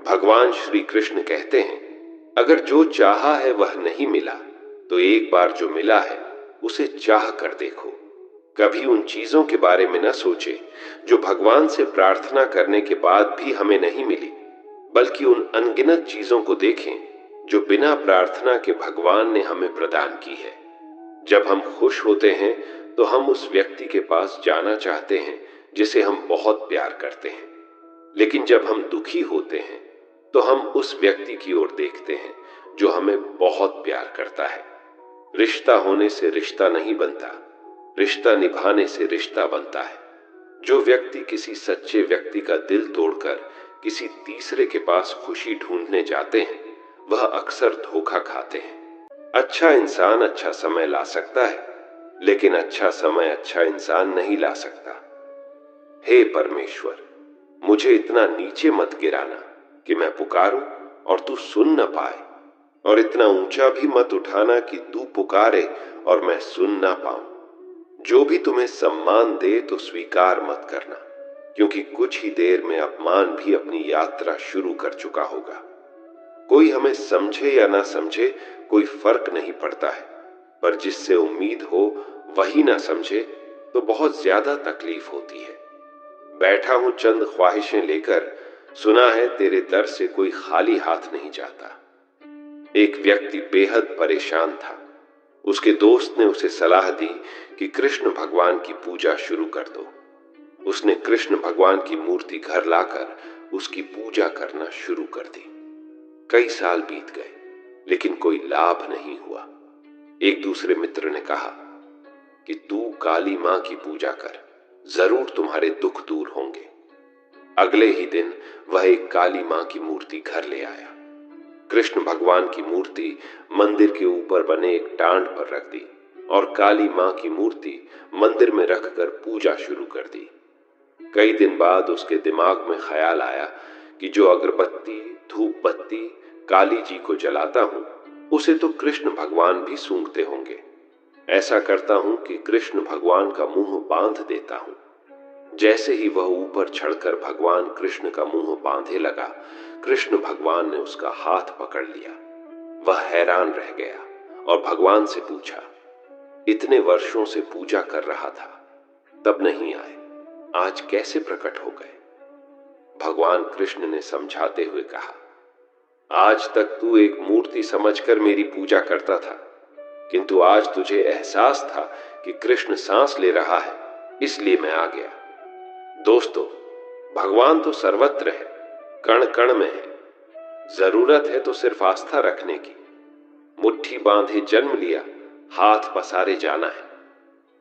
भगवान श्री कृष्ण कहते हैं, अगर जो चाहा है वह नहीं मिला तो एक बार जो मिला है उसे चाह कर देखो। कभी उन चीजों के बारे में न सोचे जो भगवान से प्रार्थना करने के बाद भी हमें नहीं मिली, बल्कि उन अनगिनत चीजों को देखें जो बिना प्रार्थना के भगवान ने हमें प्रदान की है। जब हम खुश होते हैं तो हम उस व्यक्ति के पास जाना चाहते हैं जिसे हम बहुत प्यार करते हैं, लेकिन जब हम दुखी होते हैं तो हम उस व्यक्ति की ओर देखते हैं जो हमें बहुत प्यार करता है। रिश्ता होने से रिश्ता नहीं बनता, रिश्ता निभाने से रिश्ता बनता है। जो व्यक्ति किसी सच्चे व्यक्ति का दिल तोड़कर किसी तीसरे के पास खुशी ढूंढने जाते हैं वह अक्सर धोखा खाते हैं। अच्छा इंसान अच्छा समय ला सकता है, लेकिन अच्छा समय अच्छा इंसान नहीं ला सकता। हे परमेश्वर, मुझे इतना नीचे मत गिराना कि मैं पुकारूं और तू सुन न पाए, और इतना ऊंचा भी मत उठाना कि तू पुकारे और मैं सुन ना पाऊं। जो भी तुम्हें सम्मान दे तो स्वीकार मत करना, क्योंकि कुछ ही देर में अपमान भी अपनी यात्रा शुरू कर चुका होगा। कोई हमें समझे या ना समझे कोई फर्क नहीं पड़ता है, पर जिससे उम्मीद हो वही ना समझे तो बहुत ज्यादा तकलीफ होती है। बैठा हूं चंद ख्वाहिशें लेकर, सुना है तेरे दर से कोई खाली हाथ नहीं जाता। एक व्यक्ति बेहद परेशान था। उसके दोस्त ने उसे सलाह दी कि कृष्ण भगवान की पूजा शुरू कर दो। उसने कृष्ण भगवान की मूर्ति घर लाकर उसकी पूजा करना शुरू कर दी। कई साल बीत गए, लेकिन कोई लाभ नहीं हुआ। एक दूसरे मित्र ने कहा कि तू काली मां की पूजा कर, जरूर तुम्हारे दुख दूर होंगे। अगले ही दिन वह एक काली मां की मूर्ति घर ले आया। कृष्ण भगवान की मूर्ति मंदिर के ऊपर बने एक टांड पर रख दी और काली मां की मूर्ति मंदिर में रखकर पूजा शुरू कर दी। कई दिन बाद उसके दिमाग में ख्याल आया कि जो अगरबत्ती धूप बत्ती काली जी को जलाता हूं उसे तो कृष्ण भगवान भी सूंघते होंगे। ऐसा करता हूं कि कृष्ण भगवान का मुंह बांध देता हूं। जैसे ही वह ऊपर चढ़कर भगवान कृष्ण का मुंह बांधे लगा, कृष्ण भगवान ने उसका हाथ पकड़ लिया। वह हैरान रह गया और भगवान से पूछा, इतने वर्षों से पूजा कर रहा था, तब नहीं आए, आज कैसे प्रकट हो गए? भगवान कृष्ण ने समझाते हुए कहा, आज तक तू एक मूर्ति समझकर मेरी पूजा करता था, किंतु आज तुझे एहसास था कि कृष्ण सांस ले रहा है, इसलिए मैं आ गया। दोस्तों, भगवान तो सर्वत्र है, कण कण में है। जरूरत है तो सिर्फ आस्था रखने की। मुट्ठी बांधे जन्म लिया, हाथ पसारे जाना है।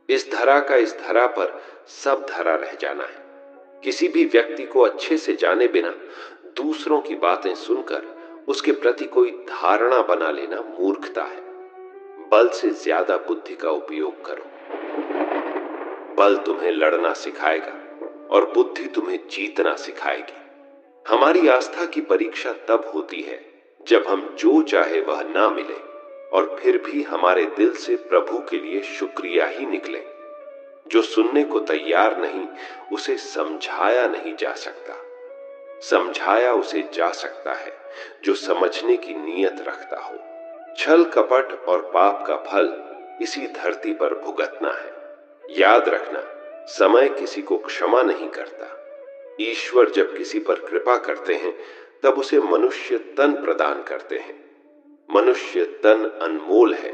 इस धरा का इस धरा पर सब धरा रह जाना है। किसी भी व्यक्ति को अच्छे से जाने बिना दूसरों की बातें सुनकर उसके प्रति कोई धारणा बना लेना मूर्खता है। बल से ज्यादा बुद्धि का उपयोग करो। बल तुम्हें लड़ना सिखाएगा और बुद्धि तुम्हें जीतना सिखाएगी। हमारी आस्था की परीक्षा तब होती है जब हम जो चाहे वह ना मिले और फिर भी हमारे दिल से प्रभु के लिए शुक्रिया ही निकले। जो सुनने को तैयार नहीं उसे समझाया नहीं जा सकता। समझाया उसे जा सकता है जो समझने की नीयत रखता हो। छल कपट और पाप का फल इसी धरती पर भुगतना है। याद रखना, समय किसी को क्षमा नहीं करता। ईश्वर जब किसी पर कृपा करते हैं तब उसे मनुष्य तन प्रदान करते हैं। मनुष्य तन अनमोल है,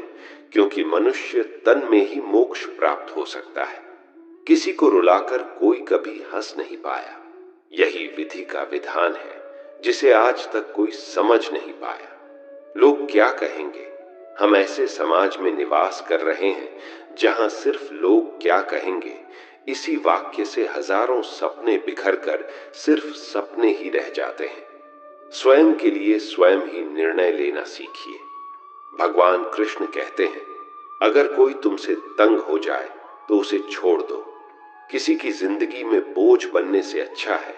क्योंकि मनुष्य तन में ही मोक्ष प्राप्त हो सकता है। किसी को रुलाकर कोई कभी हंस नहीं पाया। यही विधि का विधान है जिसे आज तक कोई समझ नहीं पाया। लोग क्या कहेंगे? हम ऐसे समाज में निवास कर रहे हैं जहां सिर्फ लोग क्या कहेंगे इसी वाक्य से हजारों सपने बिखर कर सिर्फ सपने ही रह जाते हैं। स्वयं के लिए स्वयं ही निर्णय लेना सीखिए। भगवान कृष्ण कहते हैं, अगर कोई तुमसे तंग हो जाए तो उसे छोड़ दो। किसी की जिंदगी में बोझ बनने से अच्छा है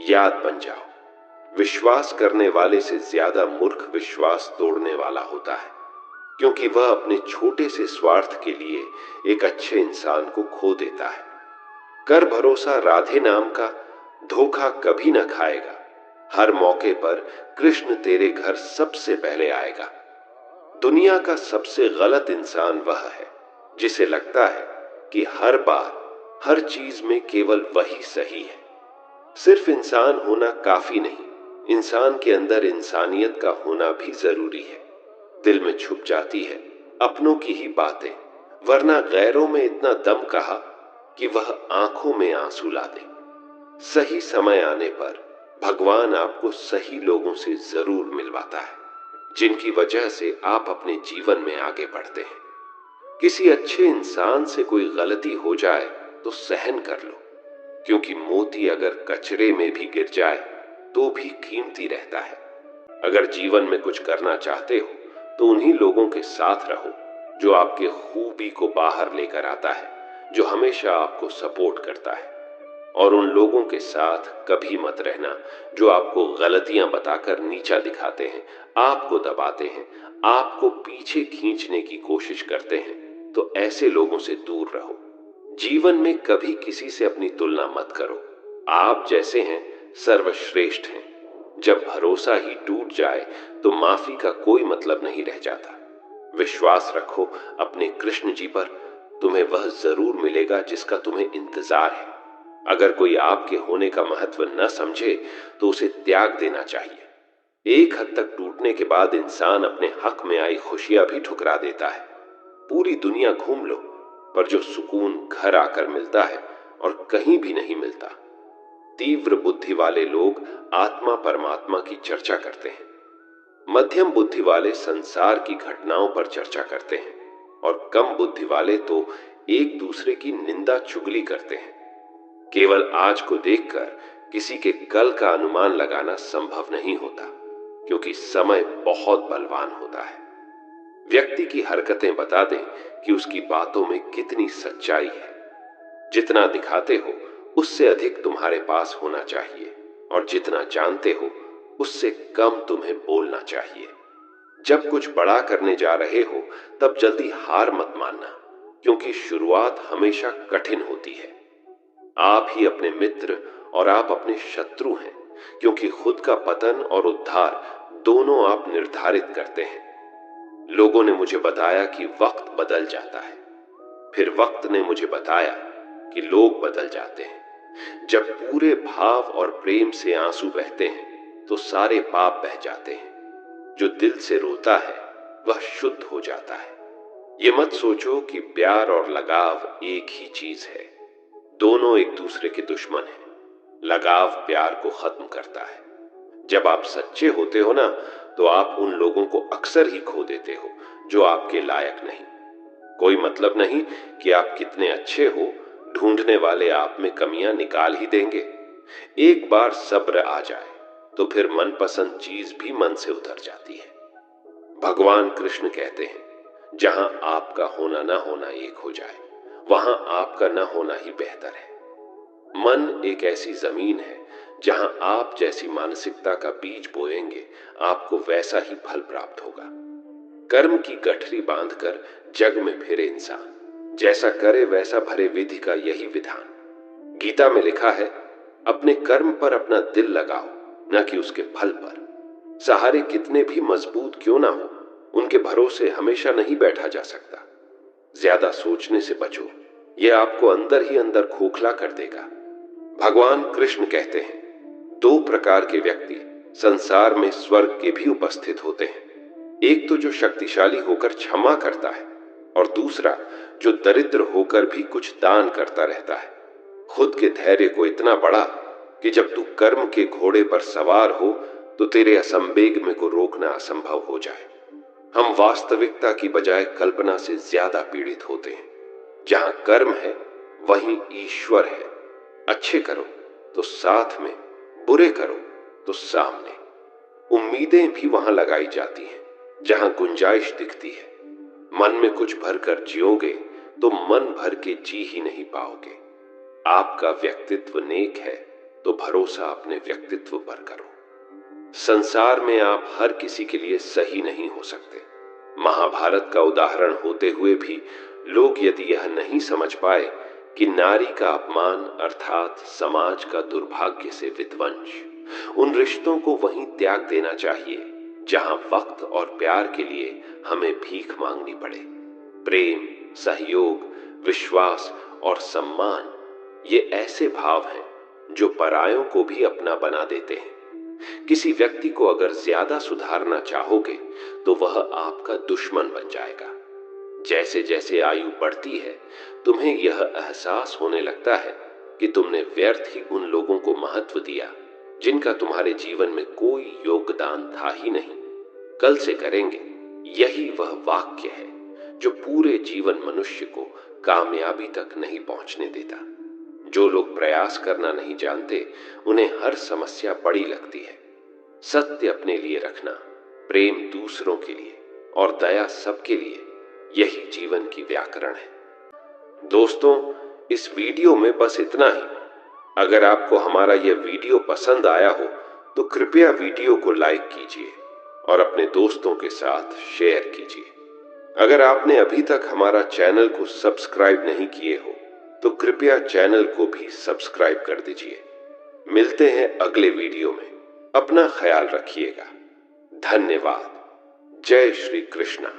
याद बन जाओ। विश्वास करने वाले से ज्यादा मूर्ख विश्वास तोड़ने वाला होता है, क्योंकि वह अपने छोटे से स्वार्थ के लिए एक अच्छे इंसान को खो देता है। कर भरोसा राधे नाम का, धोखा कभी न खाएगा। हर मौके पर कृष्ण तेरे घर सबसे पहले आएगा। दुनिया का सबसे गलत इंसान वह है जिसे लगता है कि हर बार हर चीज में केवल वही सही है। सिर्फ इंसान होना काफी नहीं, इंसान के अंदर इंसानियत का होना भी जरूरी है। दिल में छुप जाती है अपनों की ही बातें, वरना गैरों में इतना दम कहा कि वह आंखों में आंसू ला दे। सही समय आने पर भगवान आपको सही लोगों से जरूर मिलवाता है, जिनकी वजह से आप अपने जीवन में आगे बढ़ते हैं। किसी अच्छे इंसान से कोई गलती हो जाए तो सहन कर लो, क्योंकि मोती अगर कचरे में भी गिर जाए तो भी कीमती रहता है। अगर जीवन में कुछ करना चाहते हो तो उन्हीं लोगों के साथ रहो जो आपके खूबी को बाहर लेकर आता है, जो हमेशा आपको सपोर्ट करता है। और उन लोगों के साथ कभी मत रहना जो आपको गलतियां बताकर नीचा दिखाते हैं, आपको दबाते हैं, आपको पीछे खींचने की कोशिश करते हैं। तो ऐसे लोगों से दूर रहो। जीवन में कभी किसी से अपनी तुलना मत करो। आप जैसे हैं सर्वश्रेष्ठ हैं। जब भरोसा ही टूट जाए तो माफी का कोई मतलब नहीं रह जाता। विश्वास रखो अपने कृष्ण जी पर, तुम्हें वह जरूर मिलेगा जिसका तुम्हें इंतजार है। अगर कोई आपके होने का महत्व न समझे तो उसे त्याग देना चाहिए। एक हद तक टूटने के बाद इंसान अपने हक में आई खुशियां भी ठुकरा देता है। पूरी दुनिया घूम लो, पर जो सुकून घर आकर मिलता है और कहीं भी नहीं मिलता। तीव्र बुद्धि वाले लोग आत्मा परमात्मा की चर्चा करते हैं, मध्यम बुद्धि वाले संसार की घटनाओं पर चर्चा करते हैं, और कम बुद्धि वाले तो एक दूसरे की निंदा चुगली करते हैं। केवल आज को देखकर किसी के कल का अनुमान लगाना संभव नहीं होता, क्योंकि समय बहुत बलवान होता है। व्यक्ति की हरकतें बता दें कि उसकी बातों में कितनी सच्चाई है। जितना दिखाते हो उससे अधिक तुम्हारे पास होना चाहिए, और जितना जानते हो उससे कम तुम्हें बोलना चाहिए। जब कुछ बड़ा करने जा रहे हो तब जल्दी हार मत मानना, क्योंकि शुरुआत हमेशा कठिन होती है। आप ही अपने मित्र और आप अपने शत्रु हैं, क्योंकि खुद का पतन और उद्धार दोनों आप निर्धारित करते हैं। लोगों ने मुझे बताया कि वक्त बदल जाता है, फिर वक्त ने मुझे बताया कि लोग बदल जाते हैं। जब पूरे भाव और प्रेम से आंसू बहते हैं तो सारे पाप बह जाते हैं। जो दिल से रोता है वह शुद्ध हो जाता है। ये मत सोचो कि प्यार और लगाव एक ही चीज है। दोनों एक दूसरे के दुश्मन हैं। लगाव प्यार को खत्म करता है। जब आप सच्चे होते हो ना, तो आप उन लोगों को अक्सर ही खो देते हो जो आपके लायक नहीं। कोई मतलब नहीं कि आप कितने अच्छे हो, ढूंढने वाले आप में कमियां निकाल ही देंगे। एक बार सब्र आ जाए तो फिर मनपसंद चीज भी मन से उतर जाती है। भगवान कृष्ण कहते हैं, जहां आपका होना ना होना एक हो जाए, वहां आपका न होना ही बेहतर है। मन एक ऐसी जमीन है जहां आप जैसी मानसिकता का बीज बोएंगे, आपको वैसा ही फल प्राप्त होगा। कर्म की गठरी बांधकर जग में फिरे इंसान, जैसा करे वैसा भरे विधि का यही विधान। गीता में लिखा है, अपने कर्म पर अपना दिल लगाओ, न कि उसके फल पर। सहारे कितने भी मजबूत क्यों ना हो, उनके भरोसे हमेशा नहीं बैठा जा सकता। ज्यादा सोचने से बचो, यह आपको अंदर ही अंदर खोखला कर देगा। भगवान कृष्ण कहते हैं, दो प्रकार के व्यक्ति संसार में स्वर्ग के भी उपस्थित होते हैं। एक तो जो शक्तिशाली होकर क्षमा करता है, और दूसरा जो दरिद्र होकर भी कुछ दान करता रहता है। खुद के धैर्य को इतना बढ़ा कि जब तू कर्म के घोड़े पर सवार हो तो तेरे असंवेग में को रोकना असंभव हो जाए। हम वास्तविकता की बजाय कल्पना से ज्यादा पीड़ित होते हैं। जहां कर्म है वहीं ईश्वर है। अच्छे करो तो साथ में, बुरे करो तो सामने। उम्मीदें भी वहां लगाई जाती हैं जहां गुंजाइश दिखती है। मन में कुछ भर कर जियोगे तो मन भर के जी ही नहीं पाओगे। आपका व्यक्तित्व नेक है तो भरोसा अपने व्यक्तित्व पर करो। संसार में आप हर किसी के लिए सही नहीं हो सकते। महाभारत का उदाहरण होते हुए भी लोग यदि यह नहीं समझ पाए कि नारी का अपमान अर्थात समाज का दुर्भाग्य से विध्वंस, उन रिश्तों को वहीं त्याग देना चाहिए जहां वक्त और प्यार के लिए हमें भीख मांगनी पड़े। प्रेम, सहयोग, विश्वास और सम्मान ये ऐसे भाव हैं जो परायों को भी अपना बना देते हैं। किसी व्यक्ति को अगर ज्यादा सुधारना चाहोगे तो वह आपका दुश्मन बन जाएगा। जैसे जैसे आयु बढ़ती है तुम्हें यह एहसास होने लगता है कि तुमने व्यर्थ ही उन लोगों को महत्व दिया जिनका तुम्हारे जीवन में कोई योगदान था ही नहीं। कल से करेंगे, यही वह वाक्य है जो पूरे जीवन मनुष्य को कामयाबी तक नहीं पहुंचने देता। जो लोग प्रयास करना नहीं जानते उन्हें हर समस्या बड़ी लगती है। सत्य अपने लिए रखना, प्रेम दूसरों के लिए और दया सबके लिए, यही जीवन की व्याकरण है। दोस्तों, इस वीडियो में बस इतना ही। अगर आपको हमारा यह वीडियो पसंद आया हो तो कृपया वीडियो को लाइक कीजिए और अपने दोस्तों के साथ शेयर कीजिए। अगर आपने अभी तक हमारा चैनल को सब्सक्राइब नहीं किए हो तो कृपया चैनल को भी सब्सक्राइब कर दीजिए। मिलते हैं अगले वीडियो में। अपना ख्याल रखिएगा। धन्यवाद। जय श्री कृष्णा।